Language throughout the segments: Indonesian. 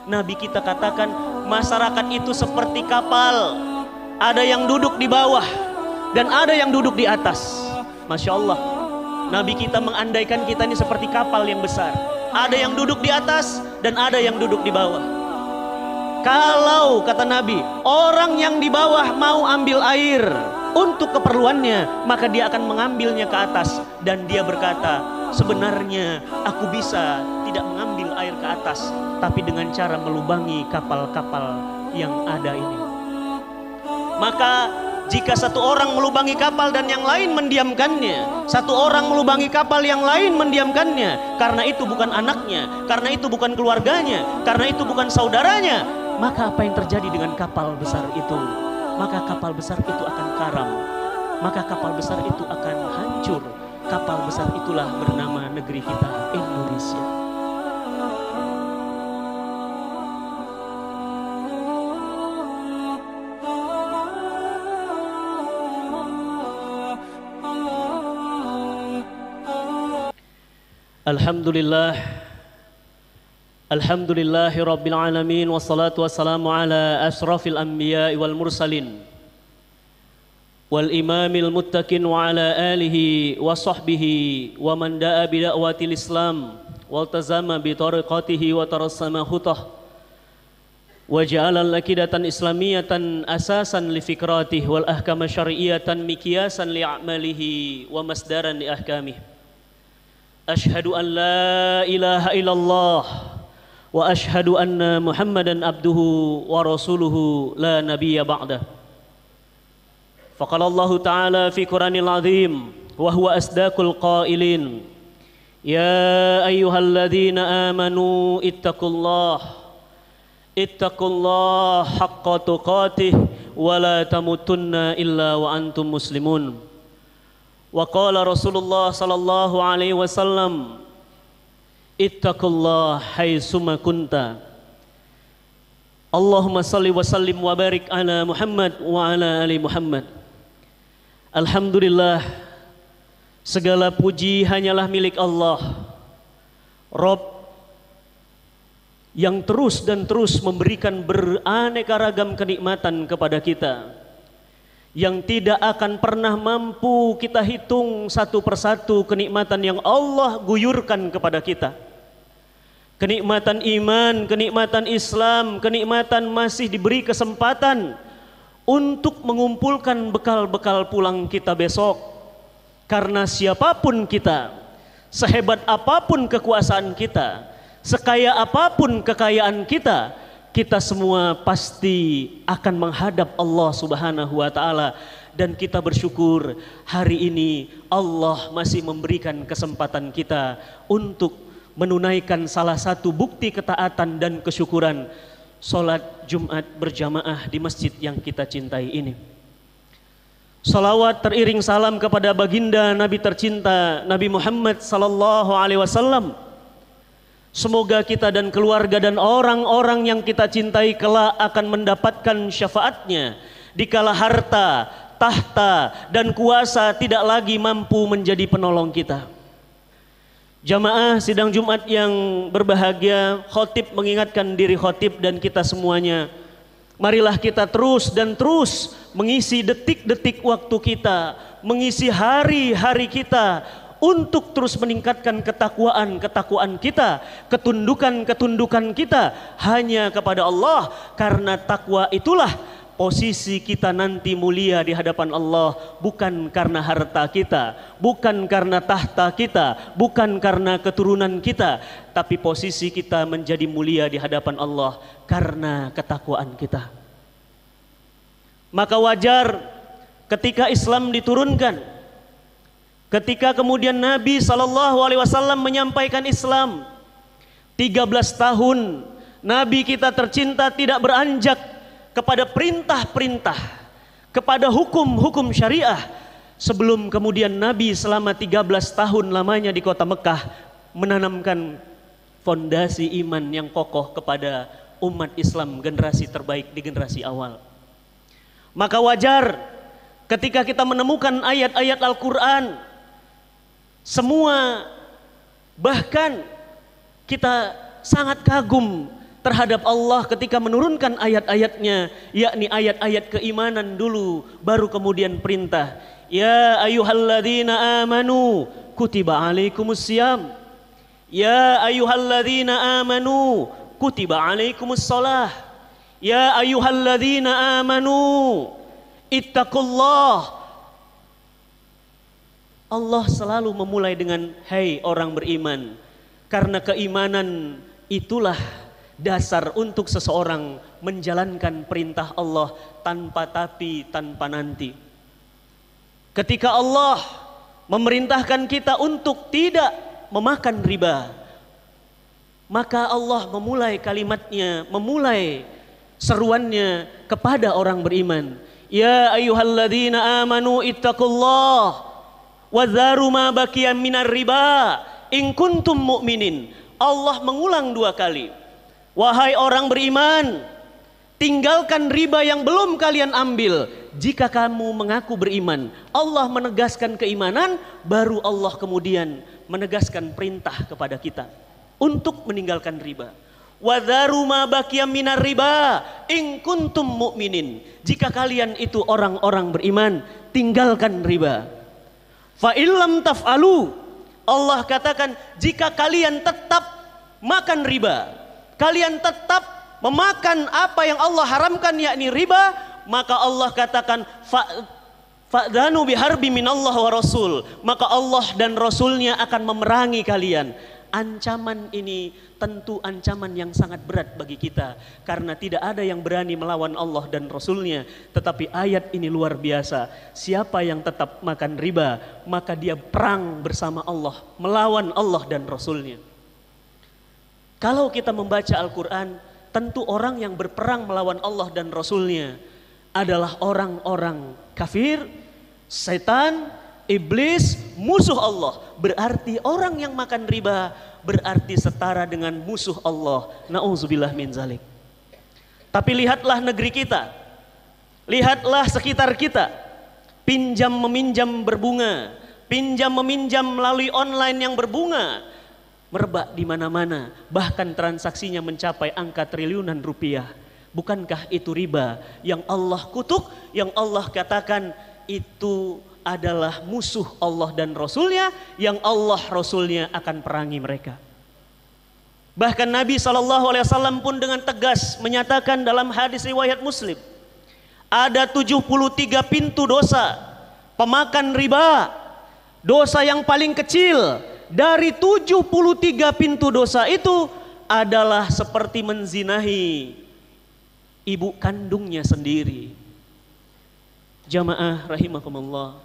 Nabi kita katakan masyarakat itu seperti kapal, ada yang duduk di bawah dan ada yang duduk di atas. Masya Allah, Nabi kita mengandaikan kita ini seperti kapal yang besar, ada yang duduk di atas dan ada yang duduk di bawah. Kalau kata Nabi, orang yang di bawah mau ambil air untuk keperluannya, maka dia akan mengambilnya ke atas. Dan dia berkata, sebenarnya aku bisa tidak mengambil air ke atas, tapi dengan cara melubangi kapal-kapal yang ada ini. Maka jika satu orang melubangi kapal dan yang lain mendiamkannya, satu orang melubangi kapal yang lain mendiamkannya, karena itu bukan anaknya, karena itu bukan keluarganya, karena itu bukan saudaranya, maka apa yang terjadi dengan kapal besar itu? Maka kapal besar itu akan karam, maka kapal besar itu akan hancur. Kapal besar itulah bernama negeri kita, Indonesia. Alhamdulillah, alhamdulillahi rabbil alamin, wassalatu wassalamu ala asrafil anbiya wal mursalin wal imamil muttaqin wa ala alihi wa sahbihi wa man da'a bi da'watil islam wal tazama bi tariqatihi wa tarassama khutah wa ja'ala al-aqidatan islamiyatan asasan li fikratihi wal ahkama syar'iyyatan miqyasan li a'malihi wa masdaran li ahkamihi. Ashhadu an la ilaha illallah wa ashhadu anna Muhammadan abduhu wa rasuluhu la nabiyya ba'dah. Faqala Allah Ta'ala fi Qur'anil azim wa huwa asdaqul qailin. Ya ayyuhalladzina amanu ittaqullaha haqqa tuqatih wa la tamutunna illa wa antum muslimun. Wa qala Rasulullah sallallahu alaihi wasallam, ittaqullah haitsuma kunta. Allahumma salli wa sallim wa barik ala Muhammad wa ala ali Muhammad. Alhamdulillah, segala puji hanyalah milik Allah, Rabb yang terus dan terus memberikan beraneka ragam kenikmatan kepada kita, yang tidak akan pernah mampu kita hitung satu persatu kenikmatan yang Allah guyurkan kepada kita. Kenikmatan iman, kenikmatan Islam, kenikmatan masih diberi kesempatan untuk mengumpulkan bekal-bekal pulang kita besok. Karena siapapun kita, sehebat apapun kekuasaan kita, sekaya apapun kekayaan kita, kita semua pasti akan menghadap Allah Subhanahu wa Ta'ala. Dan kita bersyukur hari ini Allah masih memberikan kesempatan kita untuk menunaikan salah satu bukti ketaatan dan kesyukuran, sholat Jumat berjamaah di masjid yang kita cintai ini. Salawat teriring salam kepada baginda Nabi tercinta Nabi Muhammad sallallahu alaihi wasallam. Semoga kita dan keluarga dan orang-orang yang kita cintai kelak akan mendapatkan syafaatnya dikala harta, tahta dan kuasa tidak lagi mampu menjadi penolong kita. Jamaah sidang Jumat yang berbahagia, khotib mengingatkan diri khotib dan kita semuanya, marilah kita terus dan terus mengisi detik-detik waktu kita, mengisi hari-hari kita untuk terus meningkatkan ketakwaan kita, ketundukan kita hanya kepada Allah. Karena takwa itulah posisi kita nanti mulia di hadapan Allah, bukan karena harta kita, bukan karena tahta kita, bukan karena keturunan kita, tapi posisi kita menjadi mulia di hadapan Allah karena ketakwaan kita. Maka wajar ketika Islam diturunkan, ketika kemudian Nabi SAW menyampaikan Islam, 13 tahun Nabi kita tercinta tidak beranjak kepada perintah-perintah, kepada hukum-hukum syariah, sebelum kemudian Nabi selama 13 tahun lamanya di kota Mekah menanamkan fondasi iman yang kokoh kepada umat Islam, generasi terbaik di generasi awal. Maka wajar ketika kita menemukan ayat-ayat Al-Quran, semua bahkan kita sangat kagum terhadap Allah ketika menurunkan ayat-ayatnya, yakni ayat-ayat keimanan dulu, baru kemudian perintah. Ya ayyuhalladzina amanu kutiba alaikumussyam. Ya ayyuhalladzina amanu kutiba alaikumussalah. Ya ayyuhalladzina amanu ittaqullah. Allah selalu memulai dengan hai orang beriman, karena keimanan itulah dasar untuk seseorang menjalankan perintah Allah tanpa tapi, tanpa nanti. Ketika Allah memerintahkan kita untuk tidak memakan riba, maka Allah memulai kalimatnya, memulai seruannya kepada orang beriman. Ya ayyuhalladzina amanu ittaqullah wadzaru ma baqiya minar riba in kuntum mu'minin. Allah mengulang 2 kali. Wahai orang beriman, tinggalkan riba yang belum kalian ambil jika kamu mengaku beriman. Allah menegaskan keimanan, baru Allah kemudian menegaskan perintah kepada kita untuk meninggalkan riba. Wadzaru ma baqiya minar riba in kuntum mu'minin. Jika kalian itu orang-orang beriman, tinggalkan riba. Fa illam taf'alu, Allah katakan jika kalian tetap makan riba, kalian tetap memakan apa yang Allah haramkan yakni riba, maka Allah katakan fa'dhanu biharbi minallah wa rasul, maka Allah dan Rasulnya akan memerangi kalian. Ancaman ini tentu ancaman yang sangat berat bagi kita, karena tidak ada yang berani melawan Allah dan Rasulnya. Tetapi ayat ini luar biasa. Siapa yang tetap makan riba, maka dia perang bersama Allah, melawan Allah dan Rasulnya. Kalau kita membaca Al-Quran, tentu orang yang berperang melawan Allah dan Rasulnya adalah orang-orang kafir, setan, iblis, musuh Allah. Berarti orang yang makan riba berarti setara dengan musuh Allah. Na'udzubillah min zalik. Tapi lihatlah negeri kita, lihatlah sekitar kita, pinjam meminjam berbunga, pinjam meminjam melalui online yang berbunga, merebak di mana-mana, bahkan transaksinya mencapai angka triliunan rupiah. Bukankah itu riba yang Allah kutuk, yang Allah katakan itu adalah musuh Allah dan Rasulnya, yang Allah Rasulnya akan perangi mereka. Bahkan Nabi SAW pun dengan tegas menyatakan dalam hadis riwayat Muslim, ada 73 pintu dosa pemakan riba. Dosa yang paling kecil dari 73 pintu dosa itu adalah seperti menzinahi ibu kandungnya sendiri. Jamaah rahimakumullah,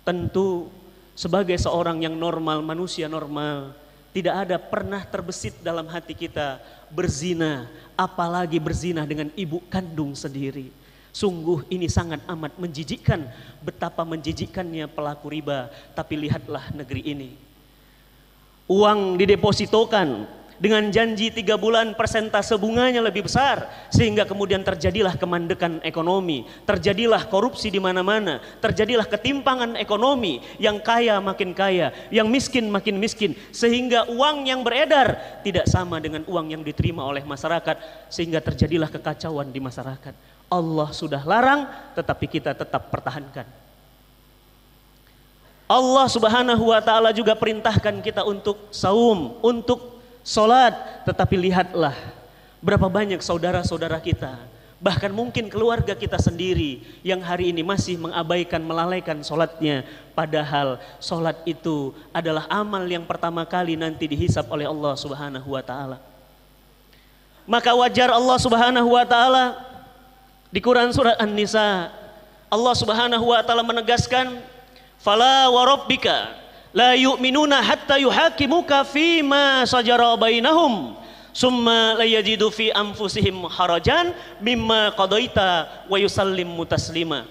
tentu sebagai seorang yang normal, manusia normal, tidak ada pernah terbesit dalam hati kita berzina, apalagi berzina dengan ibu kandung sendiri. Sungguh ini sangat amat menjijikkan, betapa menjijikkannya pelaku riba. Tapi lihatlah negeri ini, uang didepositokan dengan janji 3 bulan persentase bunganya lebih besar, sehingga kemudian terjadilah kemandekan ekonomi, terjadilah korupsi di mana-mana, terjadilah ketimpangan ekonomi, yang kaya makin kaya, yang miskin makin miskin, sehingga uang yang beredar tidak sama dengan uang yang diterima oleh masyarakat, sehingga terjadilah kekacauan di masyarakat. Allah sudah larang, tetapi kita tetap pertahankan. Allah Subhanahu wa ta'ala juga perintahkan kita untuk saum, untuk sholat, tetapi lihatlah berapa banyak saudara-saudara kita, bahkan mungkin keluarga kita sendiri yang hari ini masih mengabaikan, melalaikan sholatnya, padahal sholat itu adalah amal yang pertama kali nanti dihisab oleh Allah Subhanahu wa ta'ala. Maka wajar Allah Subhanahu wa ta'ala di Quran surat An-Nisa, Allah Subhanahu wa ta'ala menegaskan, fala wa rabbika la yu'minuna hatta yuhakimuka fima shajara bainahum summa la yajidu fi anfusihim harajan mimma qadaita wa yusallimu taslima.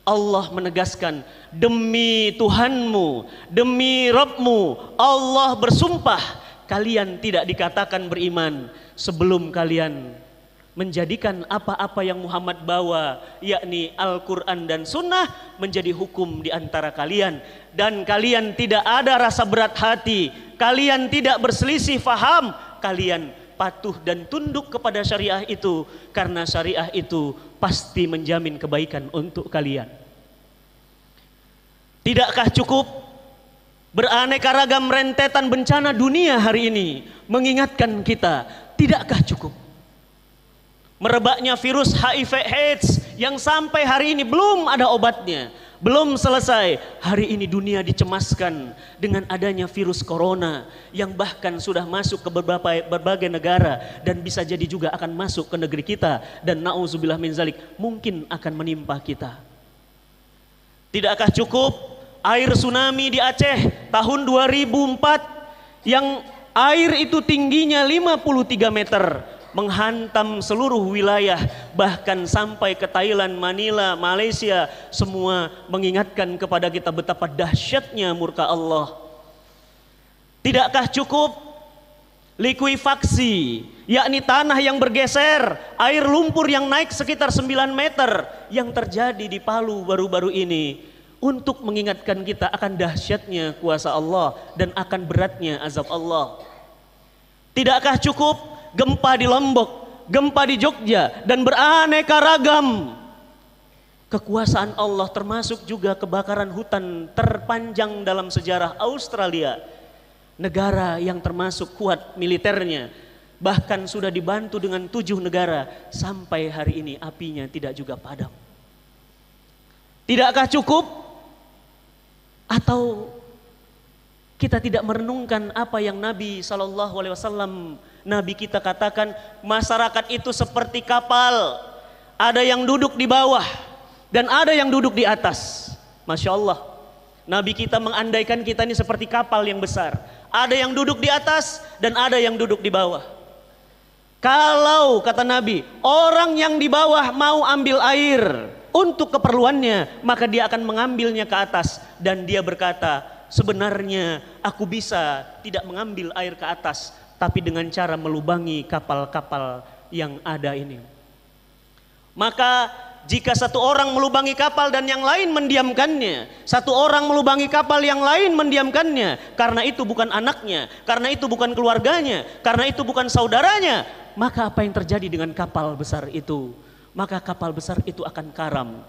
Allah menegaskan, demi Tuhanmu, demi Rabbmu, Allah bersumpah, kalian tidak dikatakan beriman sebelum kalian menjadikan apa-apa yang Muhammad bawa, yakni Al-Quran dan Sunnah, menjadi hukum di antara kalian. Dan kalian tidak ada rasa berat hati, kalian tidak berselisih faham, kalian patuh dan tunduk kepada syariah itu, karena syariah itu pasti menjamin kebaikan untuk kalian. Tidakkah cukup beraneka ragam rentetan bencana dunia hari ini mengingatkan kita? Tidakkah cukup merebaknya virus HIV/AIDS yang sampai hari ini belum ada obatnya, belum selesai. Hari ini dunia dicemaskan dengan adanya virus corona yang bahkan sudah masuk ke berbagai negara dan bisa jadi juga akan masuk ke negeri kita, dan na'udzubillah min zalik, mungkin akan menimpa kita. Tidakkah cukup air tsunami di Aceh tahun 2004 yang air itu tingginya 53 meter menghantam seluruh wilayah, bahkan sampai ke Thailand, Manila, Malaysia, semua mengingatkan kepada kita betapa dahsyatnya murka Allah. Tidakkah cukup likuifaksi, yakni tanah yang bergeser, air lumpur yang naik sekitar 9 meter yang terjadi di Palu baru-baru ini, untuk mengingatkan kita akan dahsyatnya kuasa Allah dan akan beratnya azab Allah. Tidakkah cukup gempa di Lombok, gempa di Jogja, dan beraneka ragam kekuasaan Allah, termasuk juga kebakaran hutan terpanjang dalam sejarah Australia, negara yang termasuk kuat militernya, bahkan sudah dibantu dengan 7 negara, sampai hari ini apinya tidak juga padam. Tidakkah cukup? Atau kita tidak merenungkan apa yang Nabi SAW, Nabi kita katakan, masyarakat itu seperti kapal, ada yang duduk di bawah dan ada yang duduk di atas. Masya Allah, Nabi kita mengandaikan kita ini seperti kapal yang besar, ada yang duduk di atas dan ada yang duduk di bawah. Kalau kata Nabi, orang yang di bawah mau ambil air untuk keperluannya, maka dia akan mengambilnya ke atas, dan dia berkata, sebenarnya aku bisa tidak mengambil air ke atas, tapi dengan cara melubangi kapal-kapal yang ada ini. Maka jika satu orang melubangi kapal dan yang lain mendiamkannya, satu orang melubangi kapal yang lain mendiamkannya, karena itu bukan anaknya, karena itu bukan keluarganya, karena itu bukan saudaranya, maka apa yang terjadi dengan kapal besar itu? Maka kapal besar itu akan karam,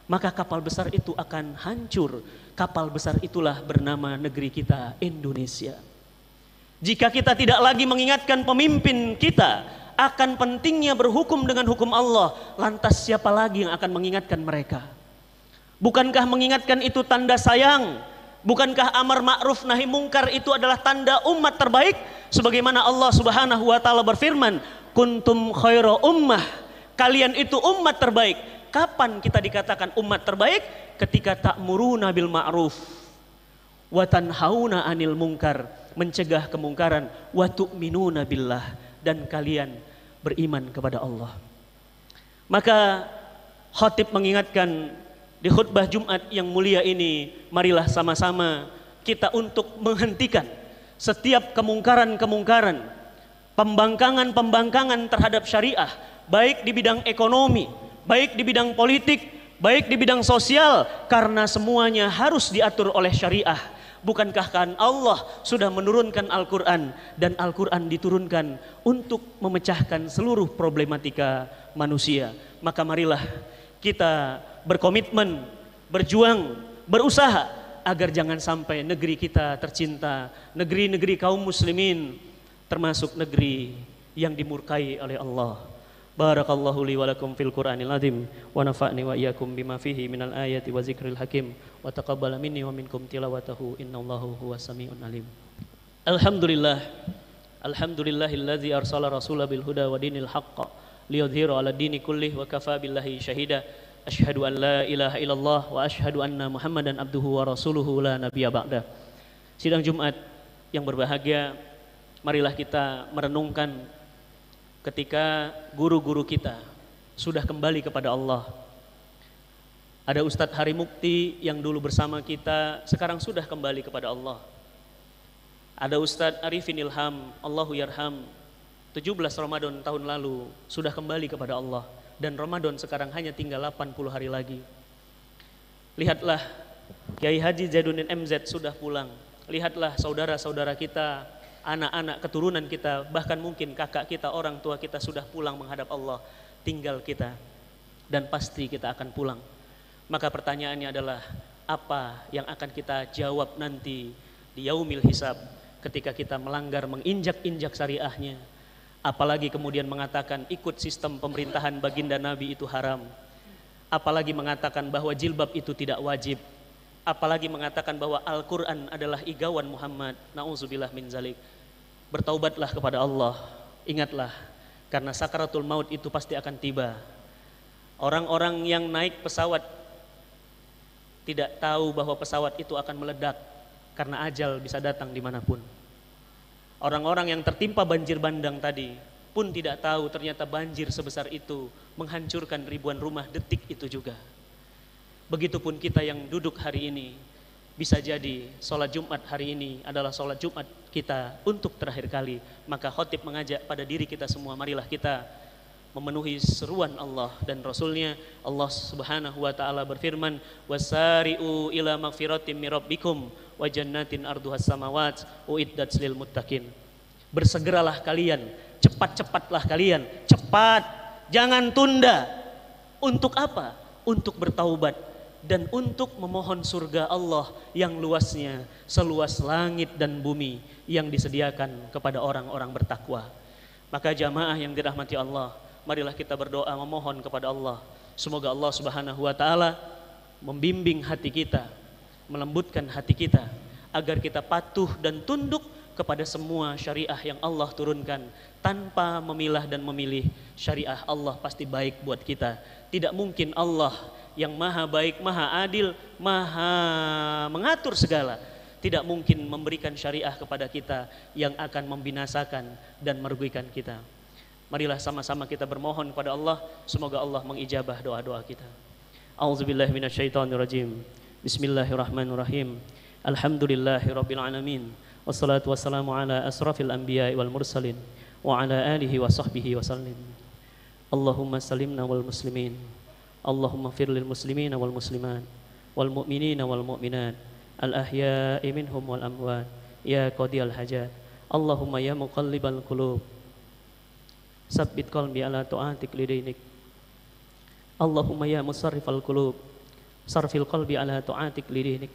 maka kapal besar itu akan hancur. Kapal besar itulah bernama negeri kita, Indonesia. Jika kita tidak lagi mengingatkan pemimpin kita akan pentingnya berhukum dengan hukum Allah, lantas siapa lagi yang akan mengingatkan mereka? Bukankah mengingatkan itu tanda sayang? Bukankah amar ma'ruf nahi mungkar itu adalah tanda umat terbaik? Sebagaimana Allah Subhanahu wa taala berfirman, kuntum khaira ummah, kalian itu umat terbaik. Kapan kita dikatakan umat terbaik? Ketika ta'muruna bil ma'ruf wa tanhauna 'anil munkar, mencegah kemungkaran, wa tu'minuna billah, dan kalian beriman kepada Allah. Maka khatib mengingatkan di khutbah Jumat yang mulia ini, marilah sama-sama kita untuk menghentikan setiap kemungkaran-kemungkaran, pembangkangan-pembangkangan terhadap syariah, baik di bidang ekonomi, baik di bidang politik, baik di bidang sosial, karena semuanya harus diatur oleh syariah. Bukankah kan Allah sudah menurunkan Al-Quran, dan Al-Quran diturunkan untuk memecahkan seluruh problematika manusia. Maka marilah kita berkomitmen, berjuang, berusaha agar jangan sampai negeri kita tercinta, negeri-negeri kaum muslimin, termasuk negeri yang dimurkai oleh Allah. Barakallahu li wa lakum fil Qur'anil azim wa nafa'ni wa iyyakum bima fihi minal ayati wa zikril hakim wa taqabbala minni wa minkum tilawatahu innallahu huwas samiun alim. Alhamdulillah, alhamdulillahilladzi arsala rasulahu bil huda wa dinil haqq liyudhhira 'ala dini kullih wa kafa billahi syahida. Asyhadu an la ilaha illallah wa asyhadu anna Muhammadan abduhu wa rasuluhu la nabiyya ba'da. Sidang Jumat yang berbahagia, marilah kita merenungkan ketika guru-guru kita sudah kembali kepada Allah. Ada Ustadz Hari Mukti yang dulu bersama kita, sekarang sudah kembali kepada Allah. Ada Ustadz Arifin Ilham, Allahu yarham, 17 Ramadan tahun lalu sudah kembali kepada Allah. Dan Ramadan sekarang hanya tinggal 80 hari lagi. Lihatlah Kiai Haji Zainuddin MZ sudah pulang. Lihatlah saudara-saudara kita anak-anak keturunan kita, bahkan mungkin kakak kita, orang tua kita sudah pulang menghadap Allah, tinggal kita, dan pasti kita akan pulang. Maka pertanyaannya adalah, apa yang akan kita jawab nanti di yaumil hisab ketika kita melanggar, menginjak-injak syariahnya, apalagi kemudian mengatakan ikut sistem pemerintahan baginda Nabi itu haram, apalagi mengatakan bahwa jilbab itu tidak wajib, apalagi mengatakan bahwa Al-Quran adalah igawan Muhammad. Na'udzubillah min zalik. Bertaubatlah kepada Allah. Ingatlah, karena sakaratul maut itu pasti akan tiba. Orang-orang yang naik pesawat tidak tahu bahwa pesawat itu akan meledak, karena ajal bisa datang dimanapun. Orang-orang yang tertimpa banjir bandang tadi pun tidak tahu ternyata banjir sebesar itu menghancurkan ribuan rumah detik itu juga. Begitupun kita yang duduk hari ini, bisa jadi sholat Jumat hari ini adalah sholat Jumat kita untuk terakhir kali. Maka khotib mengajak pada diri kita semua, marilah kita memenuhi seruan Allah dan Rasulnya. Allah Subhanahu wa ta'ala berfirman, wasari'u ila magfiratim min rabbikum wa jannatin arduhas samawat uiddat lil muttaqin. Bersegeralah kalian, cepat-cepatlah kalian, cepat, jangan tunda. Untuk apa? Untuk bertaubat dan untuk memohon surga Allah yang luasnya seluas langit dan bumi yang disediakan kepada orang-orang bertakwa. Maka jamaah yang dirahmati Allah, marilah kita berdoa memohon kepada Allah. Semoga Allah Subhanahu wa ta'ala membimbing hati kita, melembutkan hati kita, agar kita patuh dan tunduk kepada semua syariah yang Allah turunkan, tanpa memilah dan memilih. Syariah Allah pasti baik buat kita. Tidak mungkin Allah yang maha baik, maha adil, maha mengatur segala, tidak mungkin memberikan syariah kepada kita yang akan membinasakan dan merugikan kita. Marilah sama-sama kita bermohon kepada Allah, semoga Allah mengijabah doa-doa kita. A'udzubillahi minasyaitonirrajim. Bismillahirrahmanirrahim. Alhamdulillahirabbil alamin. Wassalatu wassalamu ala asrafil anbiya'i wal mursalin wa ala alihi wa sahbihi wasallim. Allahumma salimna wal muslimin. Allahumma fir lil muslimina wal muslimat wal mu'minina wal mu'minat al ahya'i minhum wal amwat ya qadiyal hajat. Allahumma ya muqallibal qulub sabbit qalbi ala ta'atik lidainik. Allahumma ya musarrifal qulub sarfil qalbi ala ta'atik lidainik.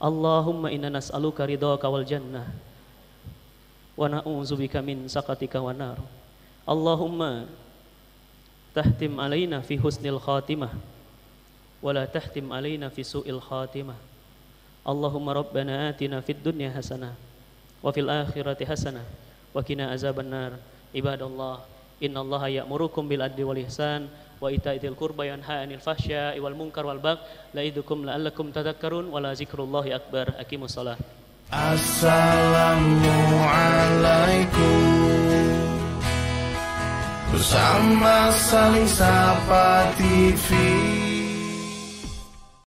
Allahumma inna nas'aluka ridhaka wal jannah wa na'udzubika min saqatika wan nar. Allahumma tahtim alaina fi husnil khatimah wa la tahtim alaina fi su'il khatimah. Allahumma rabbana atina fid dunya hasanah wa fil akhirati hasanah wa qina azaban nar. Ibadallah, innallaha ya'murukum bil adli wal ihsan wa ita'il qurba yanha 'anil fahsya'i wal munkar wal baghi la'idukum la'allakum tadhakkarun wa la zikrullahi akbar. Aqimus shalah. Assalamualaikum. Bersama Saling Sapa TV.